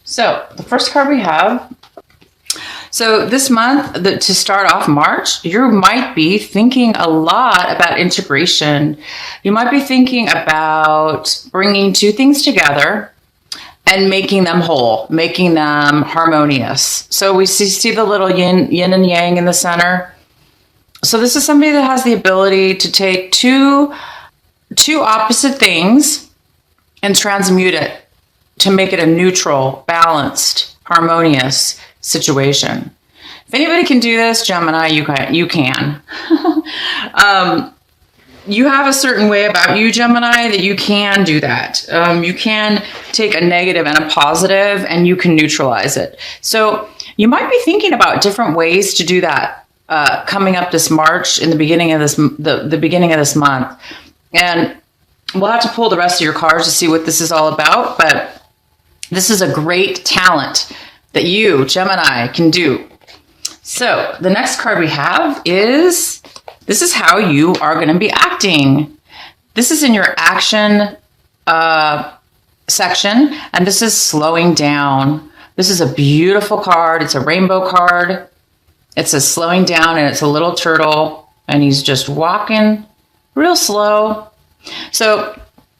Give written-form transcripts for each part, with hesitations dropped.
So the first card we have. So this month, to start off March, you might be thinking a lot about integration. You might be thinking about bringing two things together and making them whole, making them harmonious. So we see the little yin and yang in the center. So this is somebody that has the ability to take two opposite things and transmute it to make it a neutral, balanced, harmonious situation. If anybody can do this, Gemini, you can. You have a certain way about you, Gemini, that you can do that. You can take a negative and a positive and you can neutralize it. So you might be thinking about different ways to do that coming up this March in the beginning of the beginning of this month. And we'll have to pull the rest of your cards to see what this is all about, but this is a great talent that you, Gemini, can do. So the next card we have is, this is how you are going to be acting. This is in your action section, and this is slowing down. This is a beautiful card. It's a rainbow card. It says slowing down, and it's a little turtle, and he's just walking real slow. So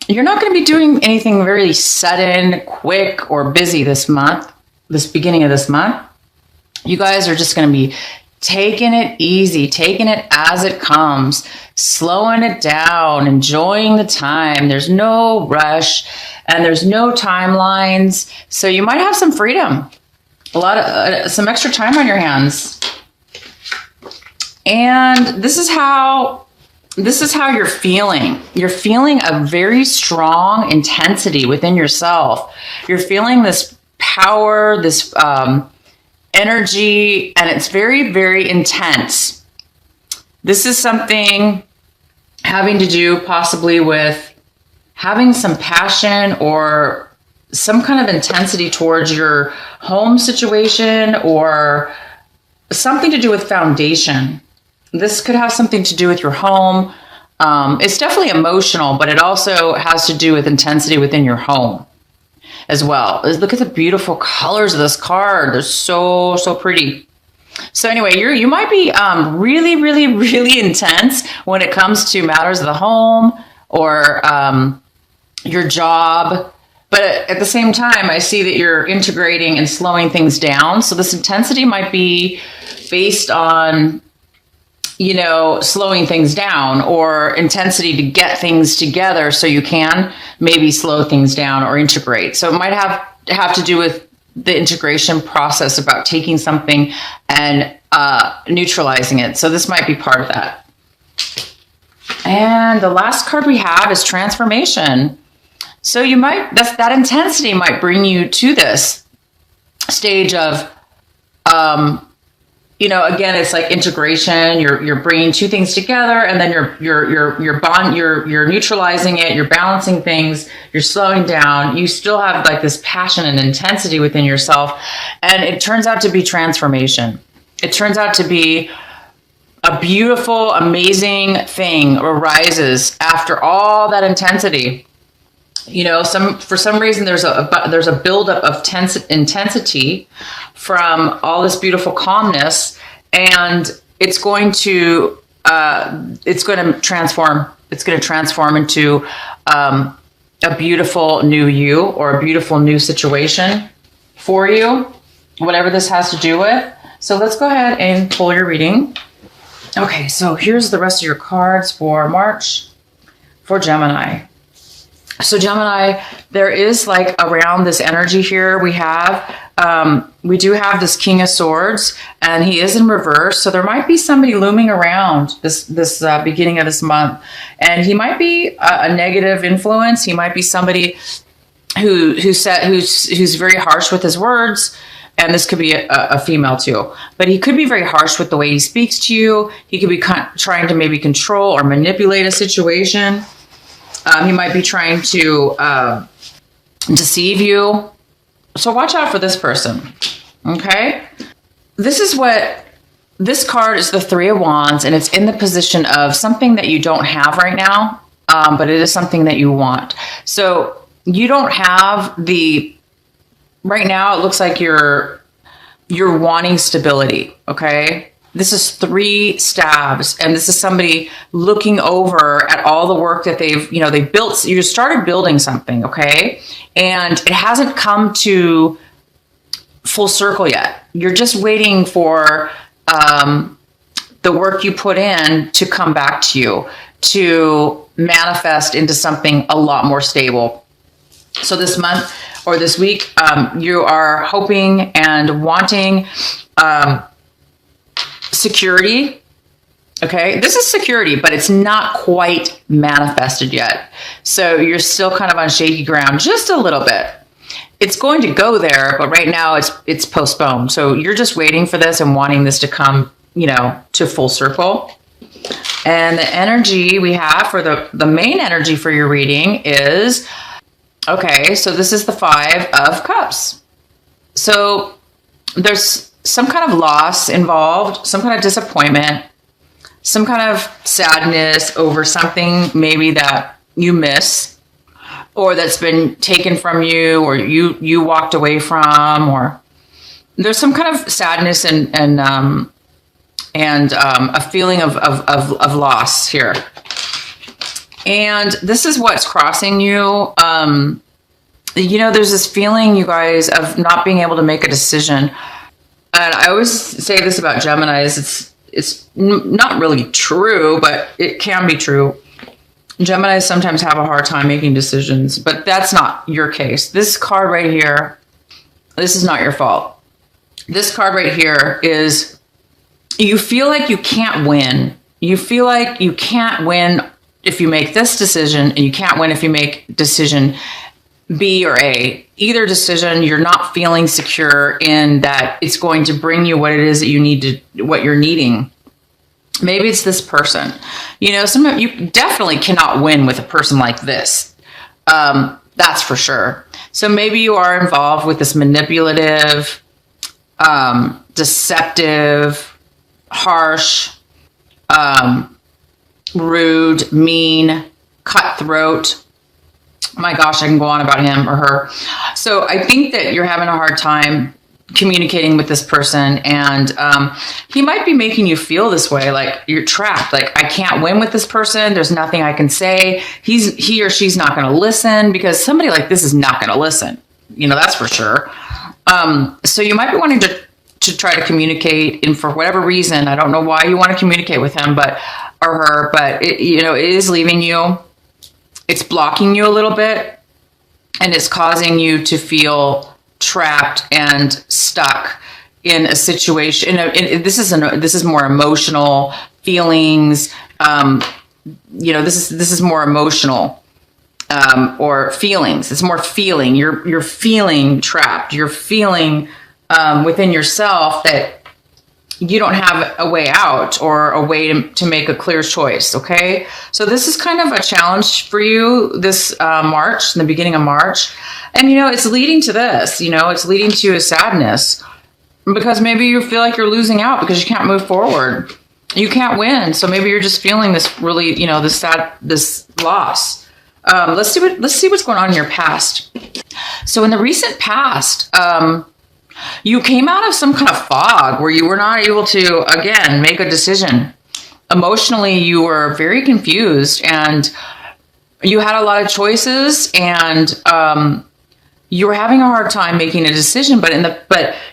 you're not going to be doing anything very sudden, quick, or busy this month, this beginning of this month. You guys are just going to be taking it easy, taking it as it comes, slowing it down, enjoying the time. There's no rush and there's no timelines. So you might have some freedom, some extra time on your hands. And this is how you're feeling. You're feeling a very strong intensity within yourself. You're feeling this power, this energy, and it's very, very intense. This is something having to do possibly with having some passion or some kind of intensity towards your home situation or something to do with foundation. This could have something to do with your home. It's definitely emotional, but it also has to do with intensity within your home as well. Look at the beautiful colors of this card. They're so, so pretty. So anyway, you might be really, really, really intense when it comes to matters of the home or your job. But at the same time, I see that you're integrating and slowing things down. So this intensity might be based on, slowing things down or intensity to get things together so you can maybe slow things down or integrate. So it might have to do with the integration process about taking something and neutralizing it. So this might be part of that. And the last card we have is transformation. So that intensity might bring you to this stage of, again, it's like integration. You're bringing two things together, and then you're neutralizing it. You're balancing things. You're slowing down. You still have like this passion and intensity within yourself, and it turns out to be transformation. It turns out to be a beautiful, amazing thing arises after all that intensity. For some reason there's a buildup of intensity from all this beautiful calmness, and it's going to transform. It's going to transform into a beautiful new you or a beautiful new situation for you, whatever this has to do with. So let's go ahead and pull your reading. Okay, so here's the rest of your cards for March for Gemini. So Gemini, there is like around this energy here, we do have this King of Swords, and he is in reverse. So there might be somebody looming around this beginning of this month, and he might be a negative influence. He might be somebody who's very harsh with his words. And this could be a female too, but he could be very harsh with the way he speaks to you. He could be trying to maybe control or manipulate a situation. He might be trying to deceive you. So watch out for this person. Okay. This card is the Three of Wands, and it's in the position of something that you don't have right now. But it is something that you want. So you don't have right now it looks like you're wanting stability, okay? This is 3 stabs, and this is somebody looking over at all the work that they built. You started building something, okay? And it hasn't come to full circle yet. You're just waiting for the work you put in to come back to you, to manifest into something a lot more stable. So this month or this week, you are hoping and wanting security. Okay, this is security, but it's not quite manifested yet. So you're still kind of on shaky ground, just a little bit. It's going to go there, but right now it's postponed. So you're just waiting for this and wanting this to come, to full circle. And the energy we have for the main energy for your reading is, okay, so this is the 5 of Cups. So there's some kind of loss involved, some kind of disappointment, some kind of sadness over something maybe that you miss, or that's been taken from you, or you walked away from, or there's some kind of sadness and a feeling of loss here. And this is what's crossing you. There's this feeling, you guys, of not being able to make a decision. And I always say this about Geminis. It's not really true, but it can be true. Geminis sometimes have a hard time making decisions, but that's not your case. This card right here, this is not your fault. This card right here is, you feel like you can't win. You feel like you can't win if you make this decision, and you can't win if you make decision B or A. Either decision, you're not feeling secure in that it's going to bring you what it is that you need to, what you're needing. Maybe it's this person. You definitely cannot win with a person like this. That's for sure. So maybe you are involved with this manipulative, deceptive, harsh, rude, mean, cutthroat. My gosh, I can go on about him or her. So I think that you're having a hard time communicating with this person, and he might be making you feel this way, like you're trapped, like I can't win with this person, there's nothing I can say, he or she's not going to listen, because somebody like this is not going to listen, that's for sure. So you might be wanting to try to communicate, and for whatever reason, I don't know why you want to communicate with him or her, but it is leaving you, it's blocking you a little bit, and it's causing you to feel trapped and stuck in a situation. This is more emotional feelings. This is more emotional or feelings. It's more feeling. You're feeling trapped. You're feeling within yourself that you don't have a way out or a way to make a clear choice. Okay, so this is kind of a challenge for you this March, in the beginning of March. And, it's leading to this, it's leading to a sadness, because maybe you feel like you're losing out because you can't move forward. You can't win. So maybe you're just feeling this really, this loss. Let's see what's going on in your past. So in the recent past, you came out of some kind of fog where you were not able to, again, make a decision. Emotionally, you were very confused, and you had a lot of choices, and you were having a hard time making a decision. But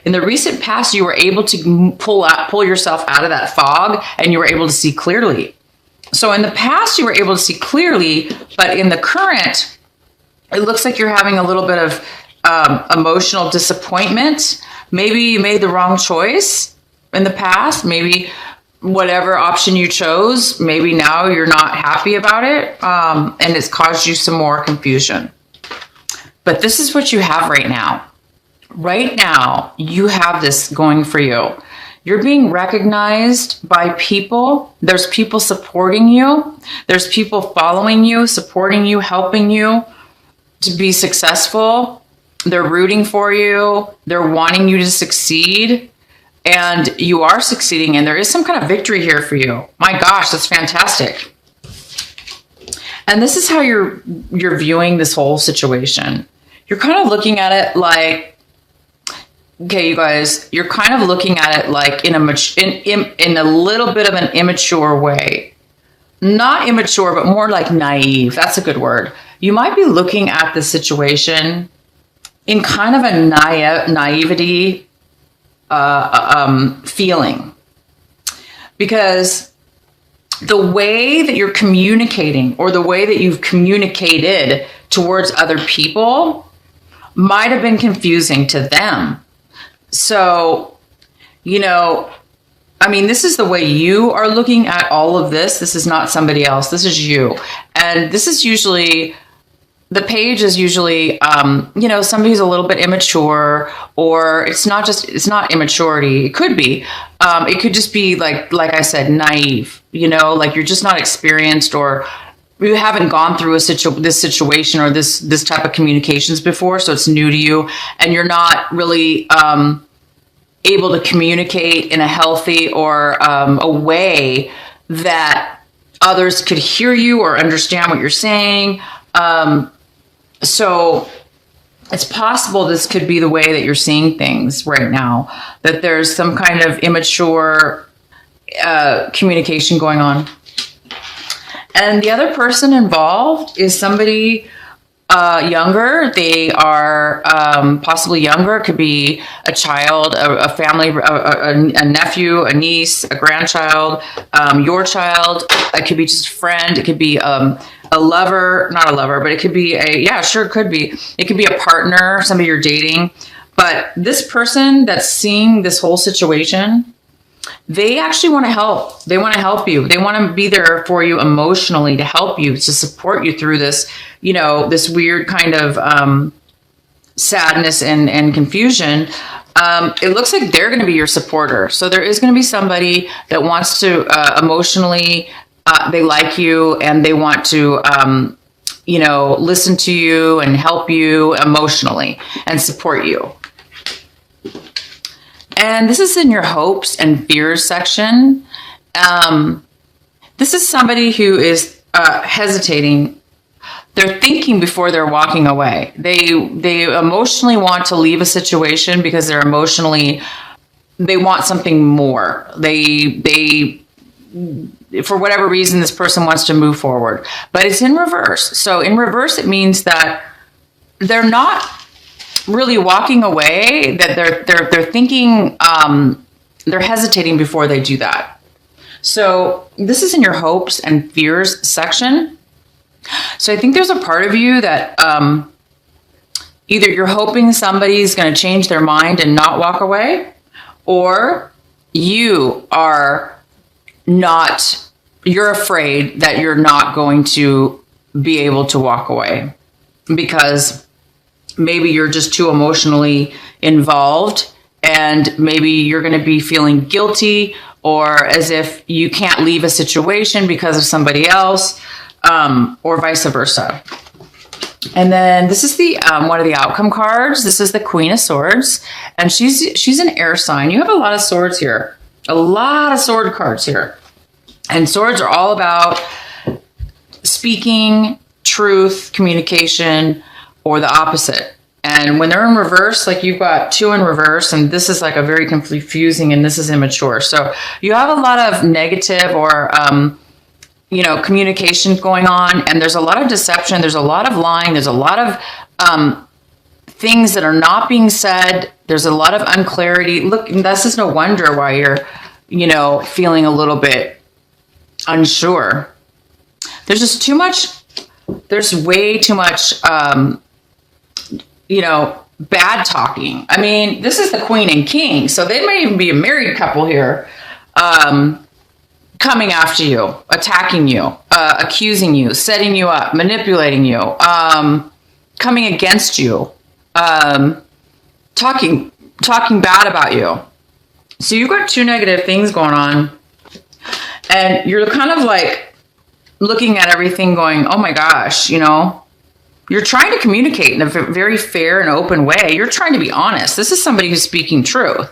in the recent past, you were able to pull yourself out of that fog, and you were able to see clearly. So in the past, you were able to see clearly, but in the current, it looks like you're having a little bit of emotional disappointment. Maybe you made the wrong choice in the past. Maybe whatever option you chose, maybe now you're not happy about it, and it's caused you some more confusion. But this is what you have right now. Right now, you have this going for you. You're being recognized by people. There's people supporting you. There's people following you, supporting you, helping you to be successful. They're rooting for you. They're wanting you to succeed. And you are succeeding. And there is some kind of victory here for you. My gosh, that's fantastic. And this is how you're viewing this whole situation. You're kind of looking at it like okay, you guys, you're kind of looking at it like in a little bit of an immature way. Not immature, but more like naive. That's a good word. You might be looking at the situation in kind of a naivety feeling. Because the way that you're communicating or the way that you've communicated towards other people might have been confusing to them. So, this is the way you are looking at all of this. This is not somebody else. This is you. And this is usually, the page is usually, somebody who's a little bit immature, or it's not immaturity. It could be. It could just be like I said, naive, like you're just not experienced, or you haven't gone through this situation or this type of communications before. So it's new to you, and you're not really, able to communicate in a healthy or a way that others could hear you or understand what you're saying. So it's possible this could be the way that you're seeing things right now, that there's some kind of immature communication going on. And the other person involved is somebody younger. They are possibly younger. It could be a child, a family, a nephew, a niece, a grandchild, your child. It could be just a friend. It could be a lover, not a lover, but it could be it could be. It could be a partner, somebody you're dating. But this person that's seeing this whole situation, they actually want to help. They want to help you. They want to be there for you emotionally, to help you, to support you through this, this weird kind of sadness and confusion. It looks like they're going to be your supporter. So there is going to be somebody that wants to emotionally, they like you, and they want to, listen to you and help you emotionally and support you. And this is in your hopes and fears section. This is somebody who is hesitating. They're thinking before they're walking away. They emotionally want to leave a situation because they want something more. They for whatever reason, this person wants to move forward. But it's in reverse. So in reverse, it means that they're not really walking away, that they're thinking, they're hesitating before they do that. So this is in your hopes and fears section. So I think there's a part of you that either you're hoping somebody's going to change their mind and not walk away, or you're afraid that you're not going to be able to walk away because maybe you're just too emotionally involved, and maybe you're going to be feeling guilty or as if you can't leave a situation because of somebody else, or vice versa. And then this is the one of the outcome cards. This is the Queen of Swords, and she's an air sign. You have a lot of swords here, a lot of sword cards here. And swords are all about speaking truth, communication, or the opposite. And when they're in reverse, like you've got two in reverse, and this is like a very confusing, and this is immature. So you have a lot of negative or, communication going on, and there's a lot of deception. There's a lot of lying. There's a lot of things that are not being said. There's a lot of unclarity. Look, this is no wonder why you're, feeling a little bit unsure. There's just too much. There's way too much, bad talking. I mean, this is the Queen and King, so they may even be a married couple here, coming after you, attacking you, accusing you, setting you up, manipulating you, coming against you, talking bad about you. So you've got two negative things going on, and you're kind of like looking at everything going, oh my gosh, you're trying to communicate in a very fair and open way. You're trying to be honest. This is somebody who's speaking truth.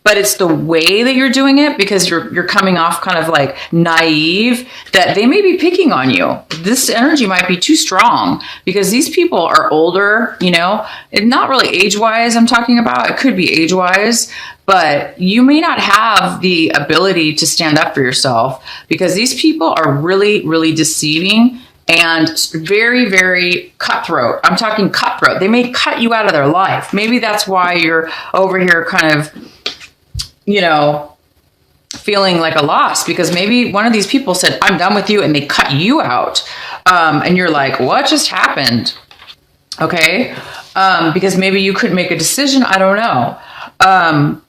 but it's the way that you're doing it, because you're coming off kind of like naive, that they may be picking on you. This energy might be too strong because these people are older, you know, and not really age-wise I'm talking about. It could be age-wise, but you may not have the ability to stand up for yourself because these people are really, really deceiving and very, very cutthroat. I'm talking cutthroat. They may cut you out of their life. Maybe that's why you're over here kind of, you know, feeling like a loss, because maybe one of these people said, I'm done with you, and they cut you out. And you're like, what just happened? Okay. Because maybe you couldn't make a decision. I don't know.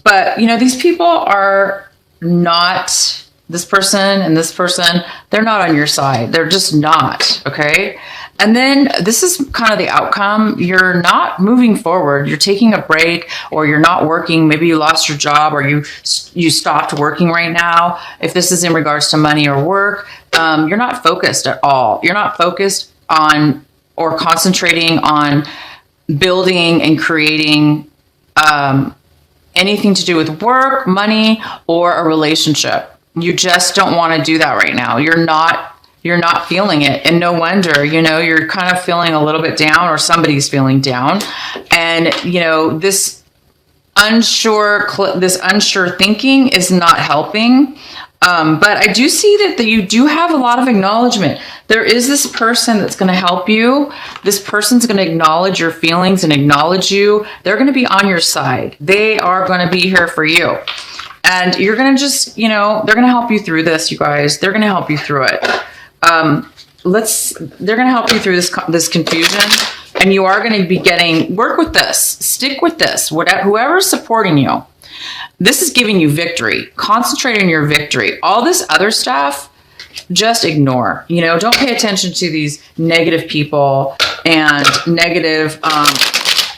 But, you know, these people are not, this person and this person, they're not on your side. They're just not. Okay. And then this is kind of the outcome. You're not moving forward. You're taking a break, or you're not working. Maybe you lost your job, or you stopped working right now. If this is in regards to money or work, you're not focused at all. You're not focused on or concentrating on building and creating anything to do with work, money, or a relationship. You just don't want to do that right now. You're not feeling it. And no wonder, you know, you're kind of feeling a little bit down, or somebody's feeling down. And, you know, this unsure thinking is not helping. But I do see that you do have a lot of acknowledgement. There is this person that's going to help you. This person's going to acknowledge your feelings and acknowledge you. They're going to be on your side. They are going to be here for you. And you're going to just, you know, they're going to help you through this, you guys. They're going to help you through it. They're going to help you through this confusion. And you are going to be work with this. Stick with this. Whoever's supporting you. This is giving you victory. Concentrate on your victory. All this other stuff, just ignore. You know, don't pay attention to these negative people and negative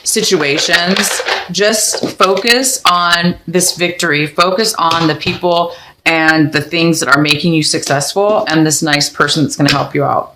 situations. Just focus on this victory. Focus on the people and the things that are making you successful, and this nice person that's going to help you out.